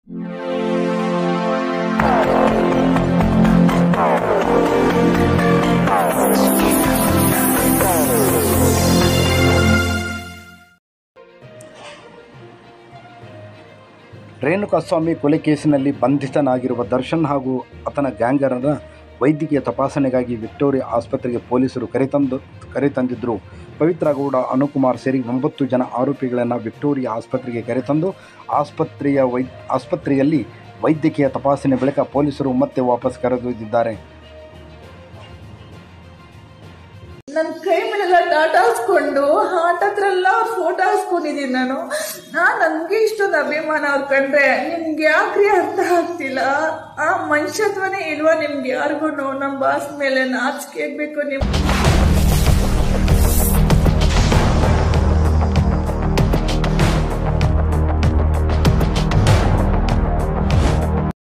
ರೇಣುಕಾಸ್ವಾಮಿ ಕೊಲೆ ಕೇಸಿನಲ್ಲಿ ಬಂಧಿತನಾಗಿರುವ ದರ್ಶನ್ ಹಾಗೂ ಆತನ ಗ್ಯಾಂಗರನ್ನು ವೈದ್ಯಕೀಯ ತಪಾಸಣೆಗಾಗಿ ವಿಕ್ಟೋರಿಯಾ ಆಸ್ಪತ್ರೆಗೆ ಪೊಲೀಸರು ಕರೆತಂದಿದ್ದರು. ಪವಿತ್ರ ಗೌಡ, ಅನುಕುಮಾರ್ ಸೇರಿ 9 ಜನ ಆರೋಪಿಗಳನ್ನು ವಿಕ್ಟೋರಿಯಾ ಆಸ್ಪತ್ರೆಗೆ ಕರೆತಂದು ಆಸ್ಪತ್ರೆಯಲ್ಲಿ ವೈದ್ಯಕೀಯ ತಪಾಸಣೆ ಬಳಿಕ ಪೊಲೀಸರು ಮತ್ತೆ ವಾಪಸ್ ಕರೆದೊಯ್ದಿದ್ದಾರೆ. ನನ್ನ ಕೈ ಮೇಲೆಲ್ಲ ಟಾಟಾ ಹಾಸ್ಕೊಂಡು ಹಾರ್ಟ್ ಹತ್ರ ಎಲ್ಲ ಫೋಟೋ ಹಾಸ್ಕೊಂಡಿದ್ದೀನಿ ನಾನು. ನನಗೆ ಇಷ್ಟೊಂದು ಅಭಿಮಾನ ಅವ್ರು ಕಂಡ್ರೆ ನಿಮ್ಗೆ ಯಾಕ್ರಿ ಅರ್ಥ ಆಗ್ತಿಲ್ಲ? ಆ ಮನುಷ್ಯತ್ವನೇ ಇಲ್ವಾ ನಿಮ್ಗೆ ಯಾರಿಗೂ? ನಮ್ಮ ಬಾಸ್ ಮೇಲೆ ನಾಚಿಕೆ ಬೇಕು ನೀವು.